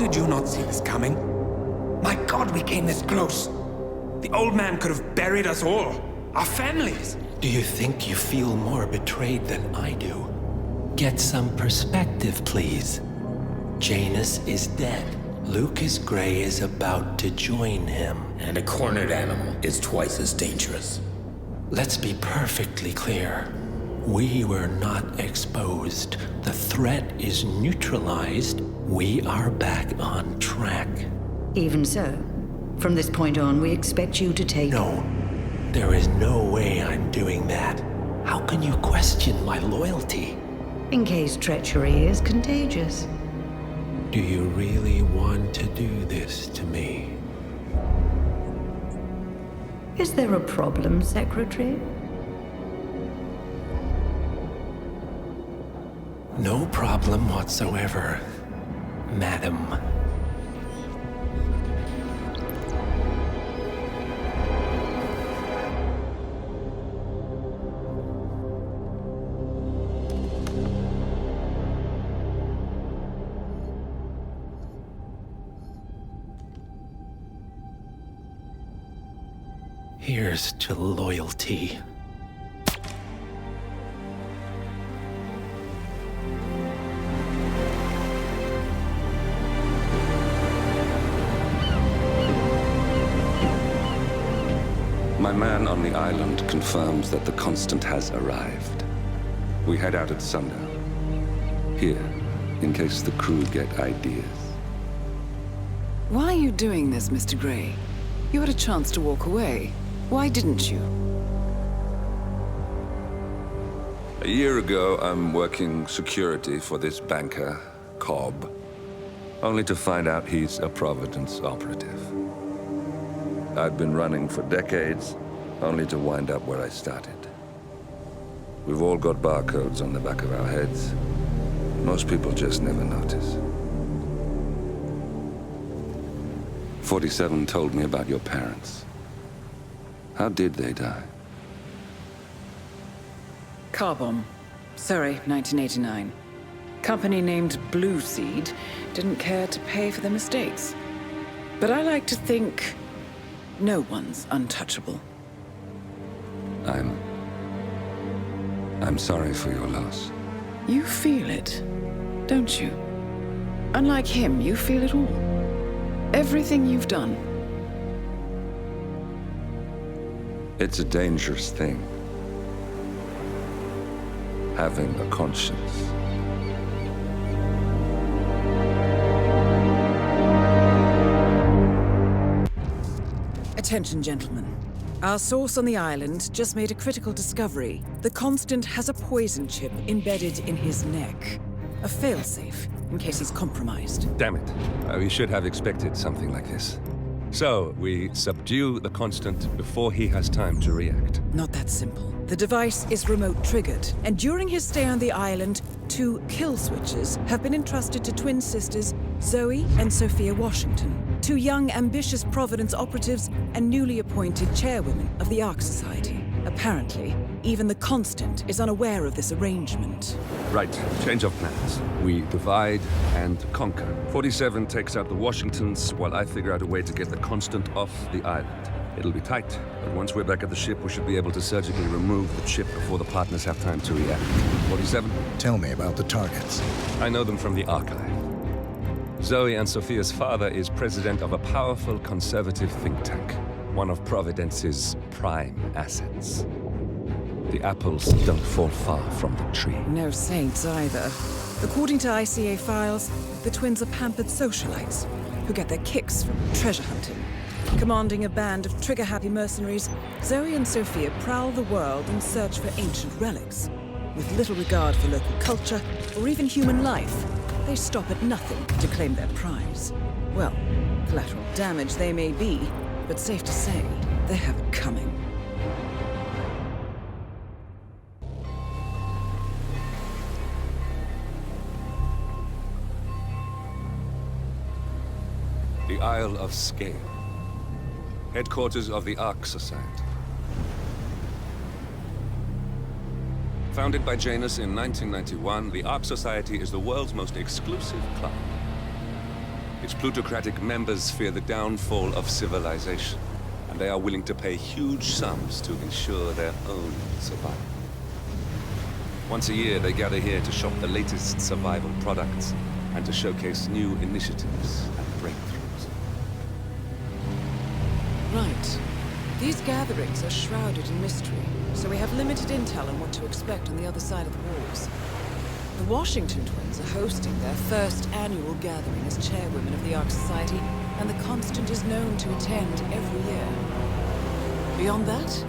did you not see this coming? My God, we came this close. The old man could have buried us all. Our families. Do you think you feel more betrayed than I do? Get some perspective, please. Janus is dead. Lucas Gray is about to join him. And a cornered animal is twice as dangerous. Let's be perfectly clear. We were not exposed. The threat is neutralized. We are back on track. Even so, from this point on, we expect you to take... No, there is no way I'm doing that. How can you question my loyalty? In case treachery is contagious. Do you really want to do this to me? Is there a problem, Secretary? No problem whatsoever, Madam. Here's to loyalty. My man on the island confirms that the Constant has arrived. We head out at sundown. Here, in case the crew get ideas. Why are you doing this, Mr. Gray? You had a chance to walk away. Why didn't you? A year ago, I'm working security for this banker, Cobb, only to find out he's a Providence operative. I'd been running for decades, only to wind up where I started. We've all got barcodes on the back of our heads. Most people just never notice. 47 told me about your parents. How did they die? Car bomb. Surrey, 1989. Company named Blue Seed didn't care to pay for their mistakes. But I like to think no one's untouchable. I'm sorry for your loss. You feel it, don't you? Unlike him, you feel it all. Everything you've done. It's a dangerous thing. Having a conscience. Attention, gentlemen. Our source on the island just made a critical discovery. The Constant has a poison chip embedded in his neck. A failsafe, in case he's compromised. Damn it. We should have expected something like this. So, we subdue the Constant before he has time to react. Not that simple. The device is remote-triggered, and during his stay on the island, 2 kill switches have been entrusted to twin sisters Zoe and Sophia Washington, 2 young, ambitious Providence operatives and newly appointed chairwomen of the Ark Society. Apparently, even the Constant is unaware of this arrangement. Right, change of plans. We divide and conquer. 47 takes out the Washingtons, while I figure out a way to get the Constant off the island. It'll be tight, but once we're back at the ship, we should be able to surgically remove the chip before the partners have time to react. 47? Tell me about the targets. I know them from the archive. Zoe and Sophia's father is president of a powerful conservative think tank, one of Providence's prime assets. The apples don't fall far from the tree. No saints either. According to ICA files, the twins are pampered socialites who get their kicks from treasure hunting. Commanding a band of trigger-happy mercenaries, Zoe and Sophia prowl the world in search for ancient relics. With little regard for local culture or even human life, they stop at nothing to claim their prize. Well, collateral damage they may be, but safe to say, they have it coming. The Isle of Sgail. Headquarters of the Ark Society. Founded by Janus in 1991, the Ark Society is the world's most exclusive club. It Its plutocratic members fear the downfall of civilization, and they are willing to pay huge sums to ensure their own survival. Once a year, they gather here to shop the latest survival products and to showcase new initiatives and breakthroughs. Right. These gatherings are shrouded in mystery, so we have limited intel on what to expect on the other side of the walls. The Washington twins are hosting their first annual gathering as chairwomen of the Ark Society, and the Constant is known to attend every year. Beyond that,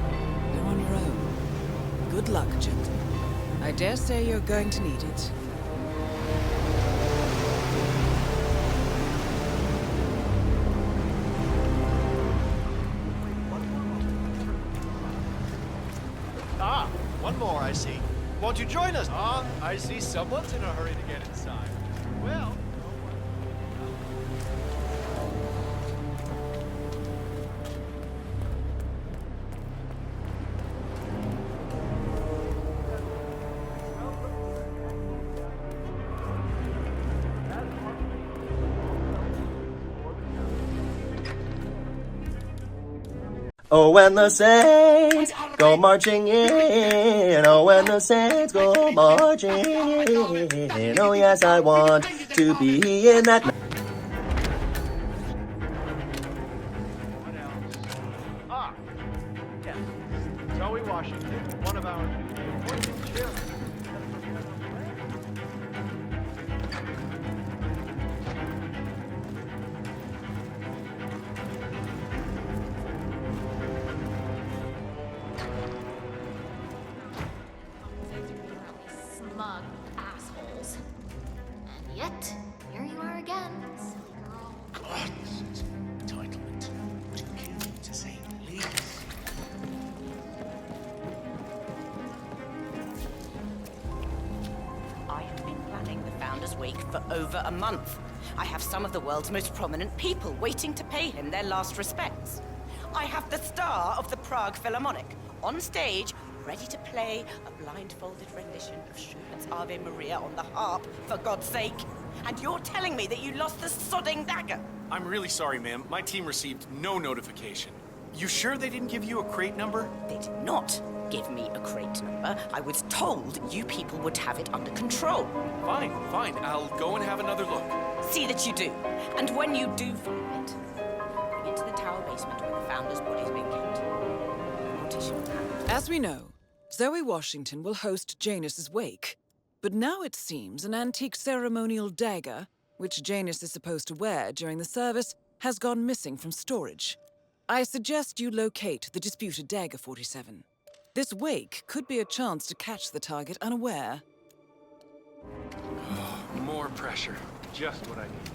you're on your own. Good luck, gentlemen. I dare say you're going to need it. Ah, one more, I see. Won't you join us? Ah, I see someone's in a hurry to get inside. Well... Oh, when the Saints go marching in, oh, when the Saints go marching in, oh, yes, I want to be in that. What else? Ah, yes. Zoe Washington, one of our appointed children. Smug assholes. And yet, here you are again, silly girl. God, this entitlement to kill, to say the least. I have been planning the Founders' Wake for over a month. I have some of the world's most prominent people waiting to pay him their last respects. I have the star of the Prague Philharmonic on stage, ready to play a blindfolded rendition of Schubert's Ave Maria on the harp, for God's sake. And you're telling me that you lost the sodding dagger? I'm really sorry, ma'am. My team received no notification. You sure they didn't give you a crate number? They did not give me a crate number. I was told you people would have it under control. Fine, fine. I'll go and have another look. See that you do. And when you do find it, bring it to the tower basement where the Founders' body's being kept. Morticia will have it. As we know, Zoe Washington will host Janus's wake. But now it seems an antique ceremonial dagger, which Janus is supposed to wear during the service, has gone missing from storage. I suggest you locate the disputed dagger 47. This wake could be a chance to catch the target unaware. More pressure. Just what I need.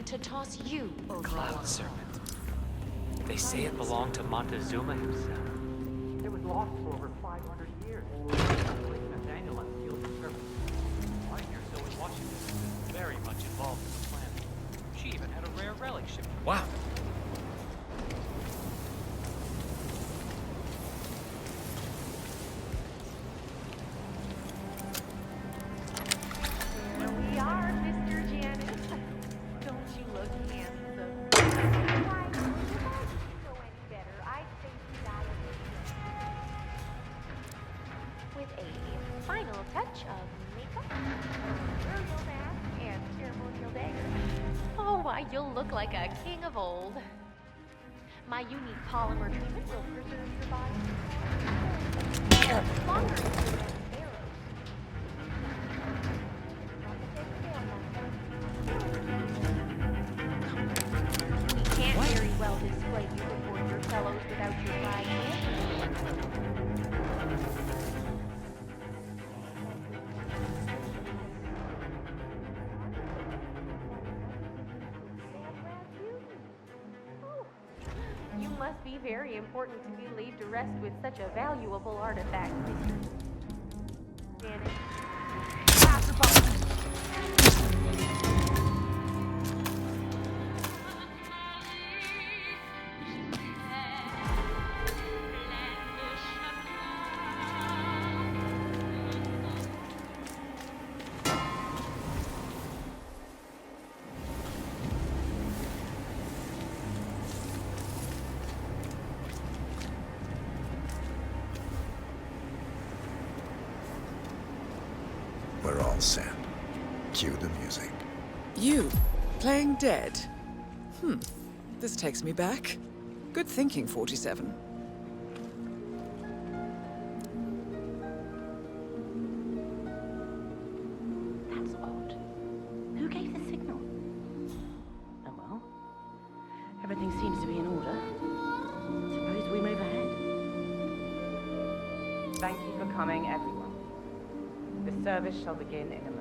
To toss you, Cloud Serpent. They say it belonged to Montezuma himself. It was lost for over 500 years. Nathaniel unsealed the serpent. I hear Zoe Washington was very much involved in the plan. She even had a rare relic shipped. Wow. Here we are, Mr. Janus. Don't you look handsome? Why, if I didn't go any better, I'd say you got it. With a final touch of makeup, burial mask, and ceremonial dagger. Oh, why, you'll look like a king of old. My unique polymer treatment will preserve your body longer than arrows. Not the same scale, Master. You must be very important to be laid to rest with such a valuable artifact, Mr. Janet. Pass the ball. We're all set. Cue the music. You, playing dead? This takes me back. Good thinking, 47. That's odd. Who gave the signal? Oh well. Everything seems to be in order. Suppose we move ahead. Thank you for coming, everyone. The service shall begin in a moment.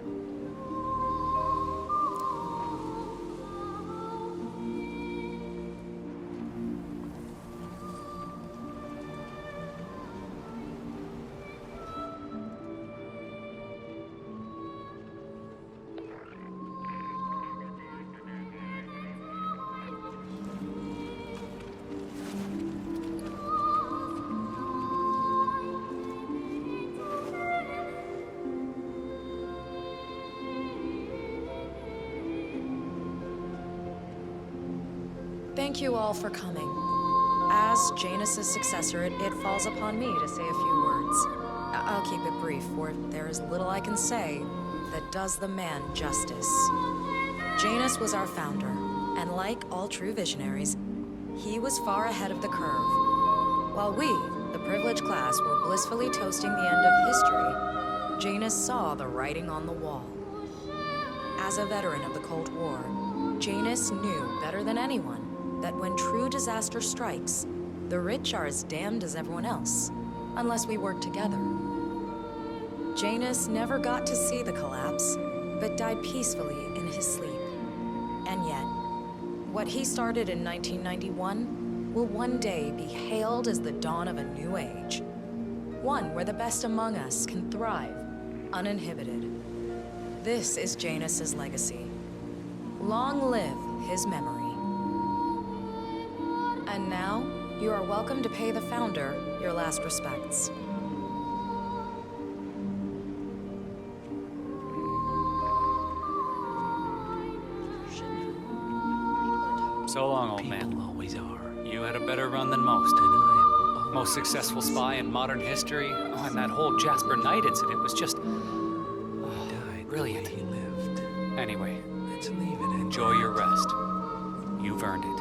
Thank you all for coming. As Janus's successor, it falls upon me to say a few words. I'll keep it brief, for there is little I can say that does the man justice. Janus was our founder, and like all true visionaries, he was far ahead of the curve. While we, the privileged class, were blissfully toasting the end of history, Janus saw the writing on the wall. As a veteran of the Cold War, Janus knew better than anyone that when true disaster strikes, the rich are as damned as everyone else, unless we work together. Janus never got to see the collapse, but died peacefully in his sleep. And yet, what he started in 1991 will one day be hailed as the dawn of a new age. One where the best among us can thrive, uninhibited. This is Janus's legacy. Long live his memory. And now, you are welcome to pay the founder your last respects. So long, old man. People always are. You had a better run than most. Most successful spy in modern history. Oh, and that whole Jasper Knight incident was just... brilliant. He lived. Anyway, Let's leave it. enjoy your rest. You've earned it.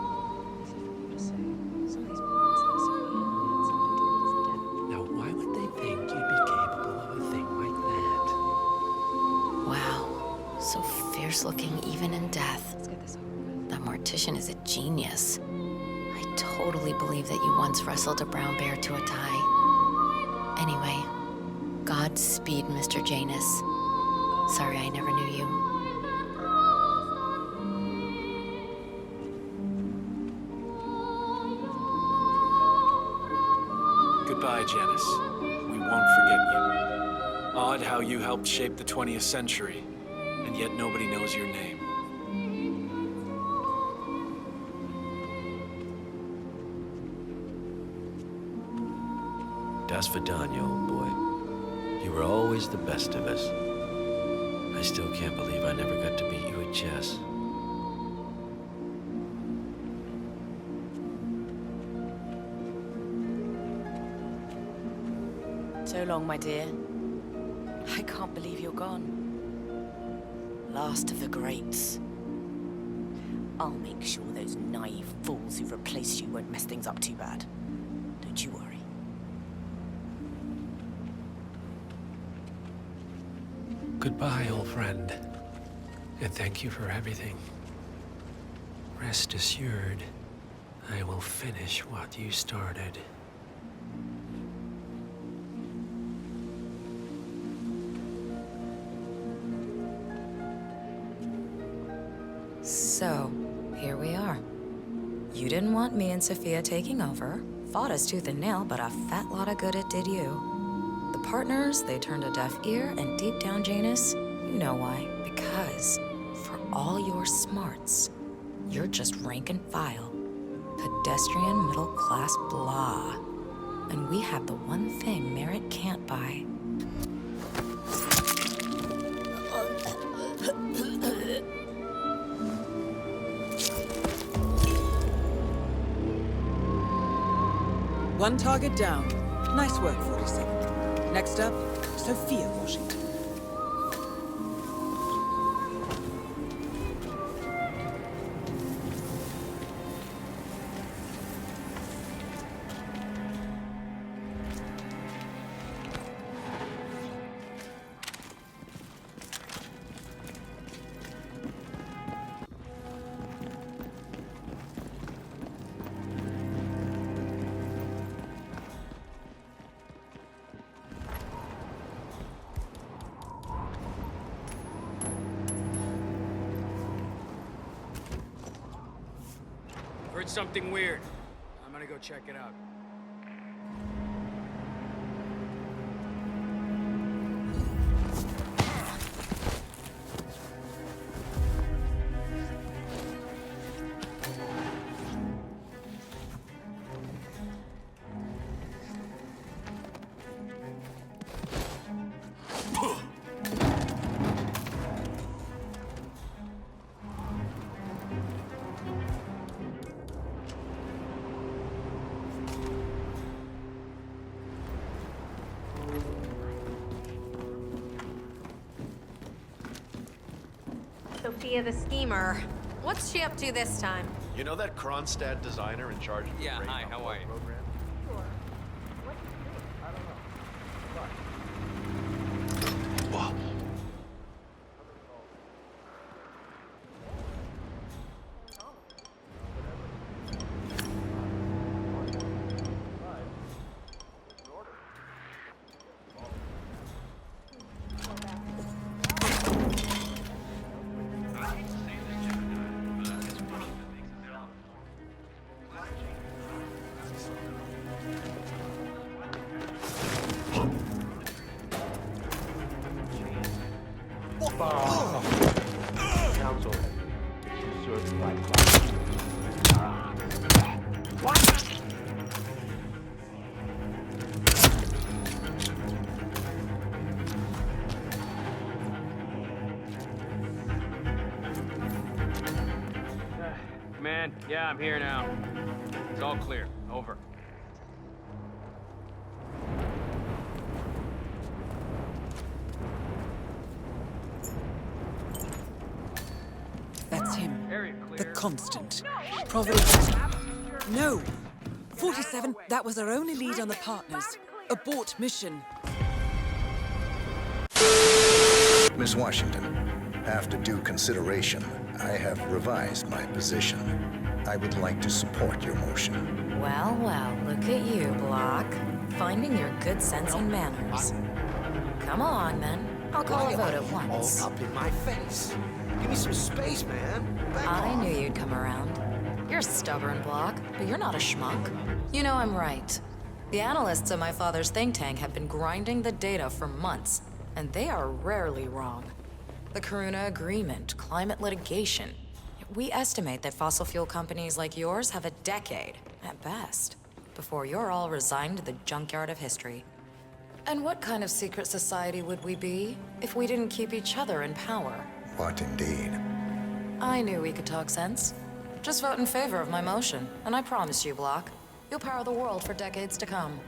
Now, why would they think you'd be capable of a thing like that? Wow. So fierce-looking even in death. That mortician is a genius. I totally believe that you once wrestled a brown bear to a tie. Anyway, Godspeed, Mr. Janus. Sorry I never knew you. Goodbye, Janus. We won't forget you. Odd how you helped shape the 20th century, and yet nobody knows your name. Das Vidania, old boy. You were always the best of us. I still can't believe I never got to beat you at chess. So long, my dear. I can't believe you're gone. Last of the greats. I'll make sure those naive fools who've replaced you won't mess things up too bad. Don't you worry. Goodbye, old friend. And thank you for everything. Rest assured, I will finish what you started. So, here we are. You didn't didn't want me and Sophia taking over. Fought us tooth and nail, but a fat lot of good it did you. The partners, they turned a deaf ear, and deep down, Janus, you know why. Because, for all your smarts, you're just rank and file. Pedestrian middle-class blah. And we have the one thing merit can't buy. One target down. Nice work, 47. Next up, Sophia Washington. Heard something weird. I'm gonna go check it out. Sophia the schemer. What's she up to this time? You know that Kronstadt designer in charge of the Yeah, hi, how are you? program? Council. Certified. Man, yeah, I'm here now. It's all clear. Over. That's him. Area clear. The Constant. Providence. No! 47, that was our only lead on the partners. Abort mission. Miss Washington, after due consideration, I have revised my position. I would like to support your motion. Well, well, look at you, Block. Finding your good sense and manners. Come along, then. I'll call a vote at once. All up in my face. Give me some space, man. Back I off. knew you'd come around. You're stubborn, Block, but you're not a schmuck. You know I'm right. The analysts at my father's think tank have been grinding the data for months, and they are rarely wrong. The Karuna Agreement, climate litigation. We estimate that fossil fuel companies like yours have a decade, at best, before you're all resigned to the junkyard of history. And what kind of secret society would we be if we didn't keep each other in power? What indeed? I knew we could talk sense. Just vote in favor of my motion, and I promise you, Block, you'll power the world for decades to come.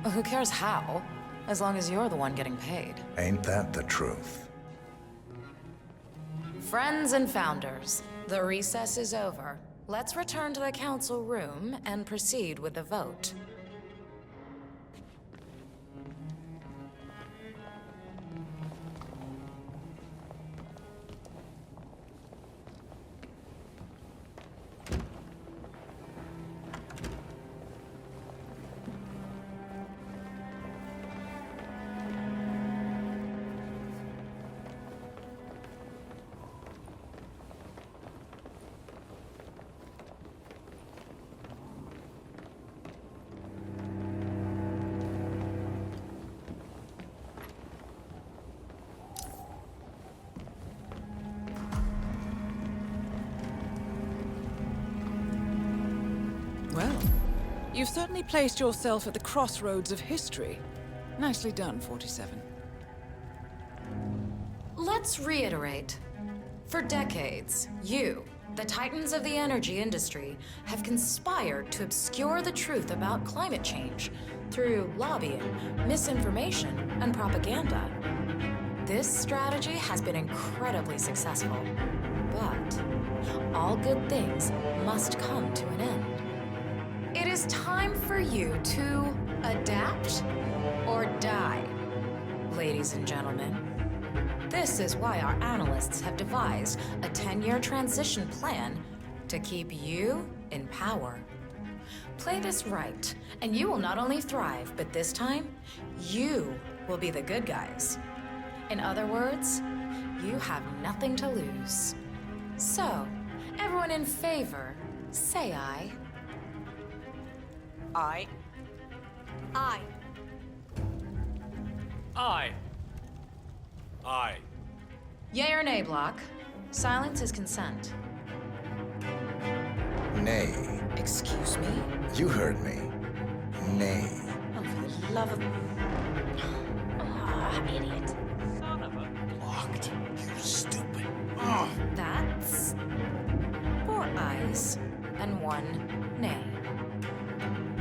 Who cares how, as long as you're the one getting paid. Ain't that the truth? Friends and founders, the recess is over. Let's return to the council room and proceed with the vote. You've certainly placed yourself at the crossroads of history. Nicely done, 47. Let's reiterate. For decades, you, the titans of the energy industry, have conspired to obscure the truth about climate change through lobbying, misinformation, and propaganda. This strategy has been incredibly successful, but all good things must come to an end. It is time for you to adapt or die, ladies and gentlemen. This is why our analysts have devised a 10-year transition plan to keep you in power. Play this right, and you will not only thrive, but this time, you will be the good guys. In other words, you have nothing to lose. So, everyone in favor, say aye. Aye. Aye. Aye. Aye. Yay or nay, Block? Silence is consent. Nay. Excuse me? You heard me. Nay. Oh, for the love of... Ah, idiot. Son of a... Blocked. You stupid. That's 4 ayes and 1 nay.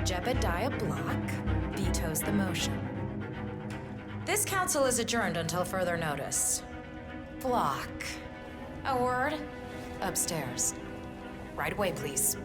Jebediah Block vetoes the motion. This council is adjourned until further notice. Block. A word? Upstairs. Right away, please.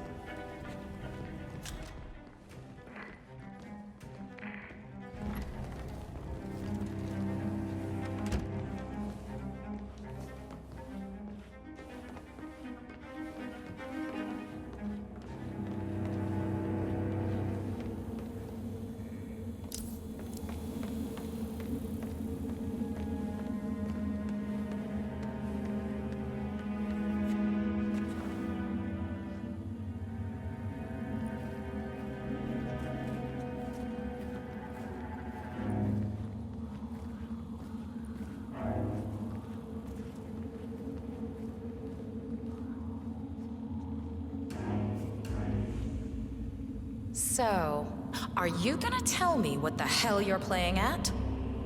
So, are you gonna tell me what the hell you're playing at?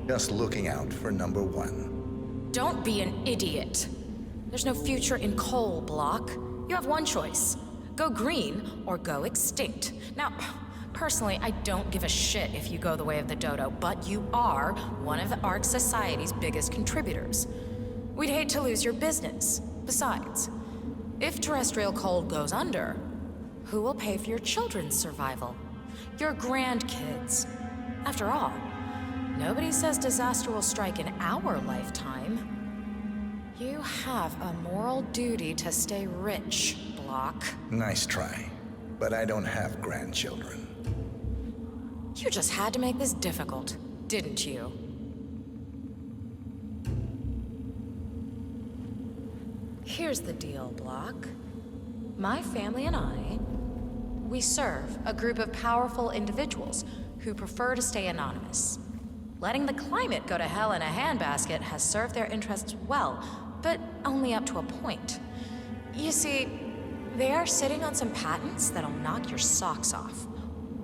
Just looking out for number 1. Don't be an idiot. There's no future in coal, Block. You have one choice. Go green or go extinct. Now, personally, I don't give a shit if you go the way of the dodo, but you are one of the Ark Society's biggest contributors. We'd hate to lose your business. Besides, if terrestrial coal goes under, who will pay for your children's survival? Your grandkids. After all, nobody says disaster will strike in our lifetime. You have a moral duty to stay rich, Block. Nice try. But I don't have grandchildren. You just had to make this difficult, didn't you? Here's the deal, Block. My family and I, we serve a group of powerful individuals who prefer to stay anonymous. Letting the climate go to hell in a handbasket has served their interests well, but only up to a point. You see, they are sitting on some patents that'll knock your socks off.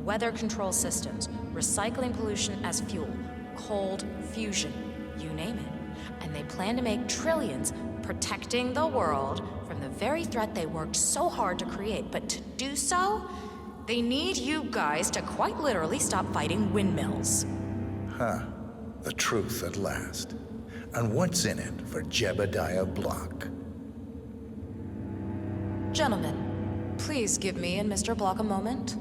Weather control systems, recycling pollution as fuel, cold fusion, you name it. And they plan to make trillions protecting the world from the very threat they worked so hard to create. But to do so, they need you guys to quite literally stop fighting windmills. Huh. The truth at last. And what's in it for Jebediah Block? Gentlemen, please give me and Mr. Block a moment.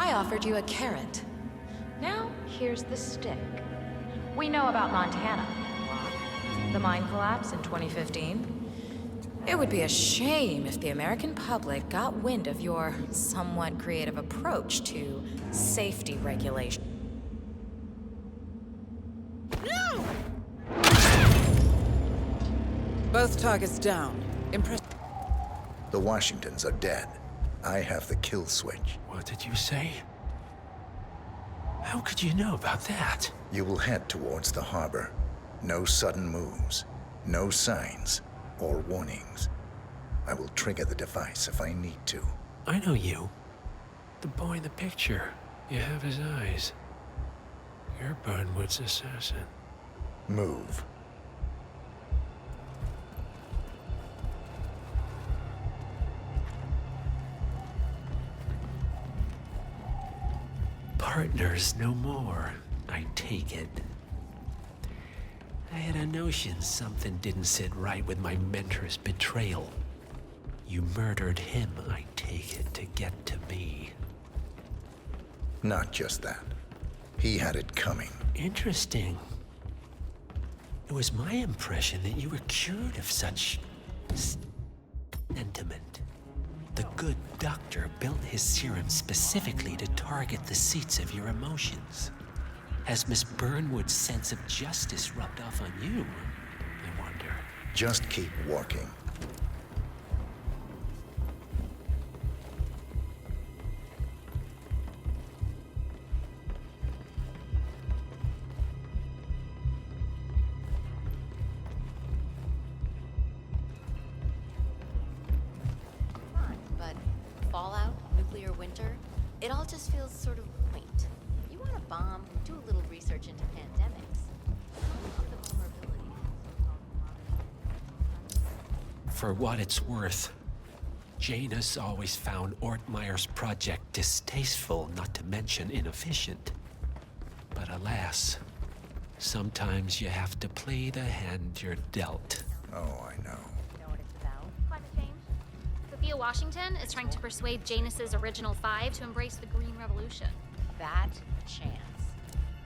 I offered you a carrot. Now, here's the stick. We know about Montana. The mine collapse in 2015. It would be a shame if the American public got wind of your somewhat creative approach to safety regulation. No! Both targets down. The Washingtons are dead. I have the kill switch. What did you say? How could you know about that? You will head towards the harbor. No sudden moves, no signs or warnings. I will trigger the device if I need to. I know you. The boy in the picture. You have his eyes. You're Burnwood's assassin. Move. Partners no more, I take it. I had a notion something didn't sit right with my mentor's betrayal. You murdered him, I take it, to get to me. Not just that. He had it coming. Interesting. It was my impression that you were cured of such sentiment. The good doctor built his serum specifically to target the seats of your emotions. Has Miss Burnwood's sense of justice rubbed off on you, I wonder? Just keep walking. But fallout, nuclear winter, it all just feels sort of quaint. You want a bomb, do a little research into pandemics. For what it's worth, Janus always found Ortmeyer's project distasteful, not to mention inefficient. But alas, sometimes you have to play the hand you're dealt. Oh, I know. Climate change. Sophia Washington is trying to persuade Janus's original five to embrace the Green Revolution. That chance.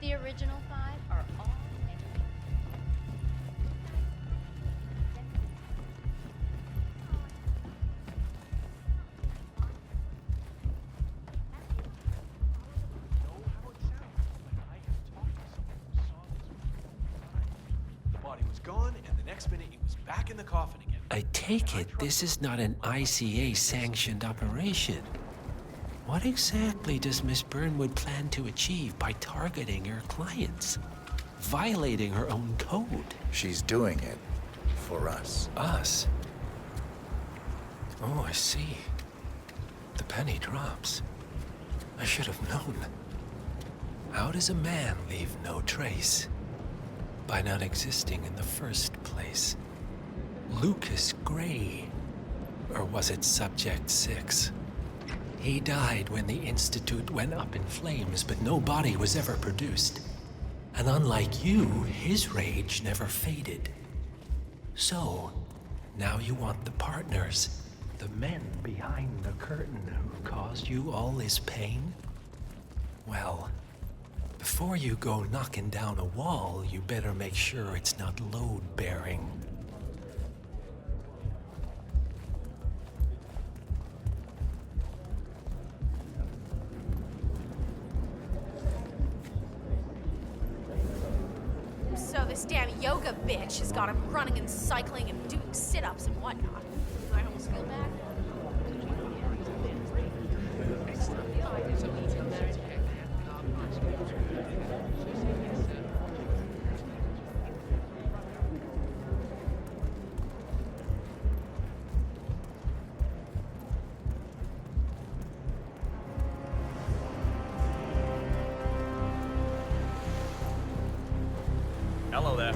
The original five are all The body was gone, and the next minute he was back in the coffin again. I take it this is not an ICA-sanctioned operation. What exactly does Miss Burnwood plan to achieve by targeting her clients? Violating her own code? She's doing it for us. Us? Oh, I see. The penny drops. I should have known. How does a man leave no trace? By not existing in the first place. Lucas Gray. Or was it Subject 6? He died when the Institute went up in flames, but no body was ever produced. And unlike you, his rage never faded. So, now you want the partners, the men behind the curtain who caused you all this pain? Well, before you go knocking down a wall, you better make sure it's not load-bearing. So this damn yoga bitch has got him running and cycling and doing sit-ups and whatnot. I almost feel bad. Hello there.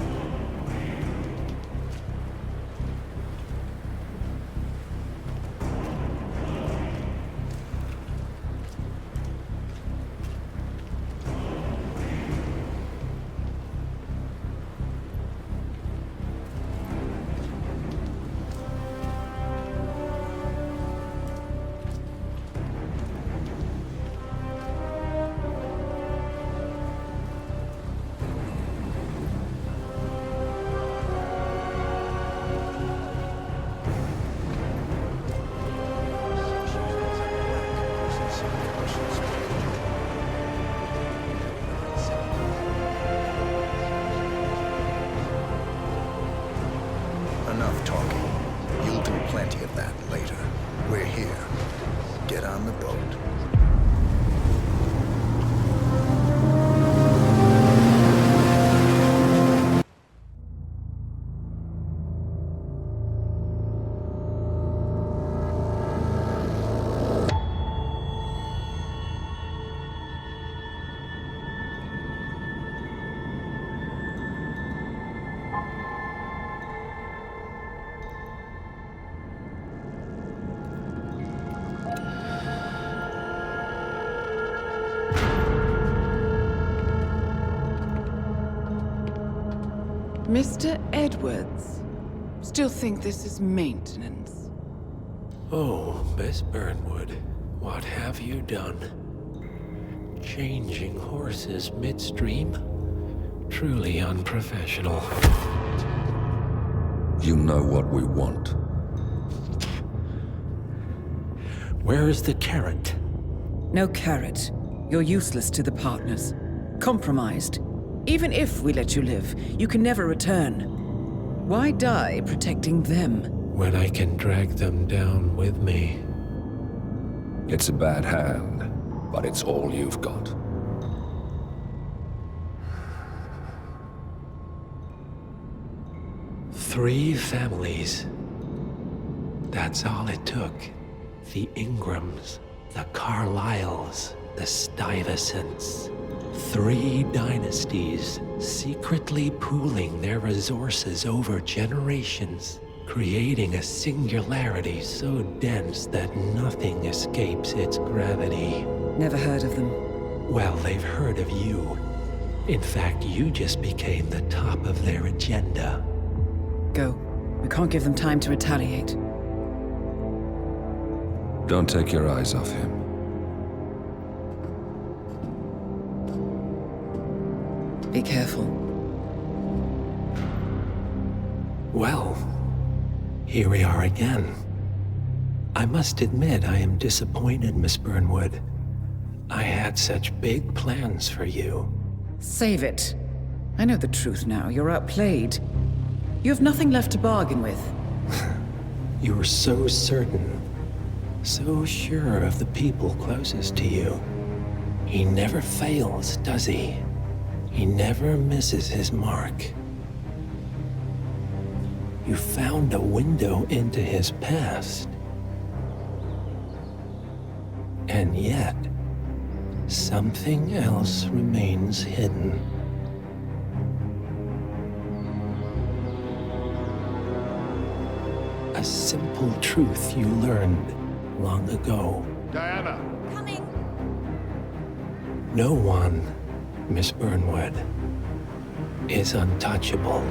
Mr. Edwards. Still think this is maintenance? Oh, Miss Burnwood, what have you done? Changing horses midstream? Truly unprofessional. You know what we want. Where is the carrot? No carrot. You're useless to the partners. Compromised. Even if we let you live, you can never return. Why die protecting them? When I can drag them down with me. It's a bad hand, but it's all you've got. Three families. That's all it took. The Ingrams, the Carlyles, the Stuyvesants. 3 dynasties, secretly pooling their resources over generations, creating a singularity so dense that nothing escapes its gravity. Never heard of them. Well, they've heard of you. In fact, you just became the top of their agenda. Go. We can't give them time to retaliate. Don't take your eyes off him. Be careful. Well, here we are again. I must admit I am disappointed, Miss Burnwood. I had such big plans for you. Save it. I know the truth now. You're outplayed. You have nothing left to bargain with. You were so certain, so sure of the people closest to you. He never fails, does he? He never misses his mark. You found a window into his past. And yet, something else remains hidden. A simple truth you learned long ago. Diana! Coming! No one, Miss Burnwood, is untouchable.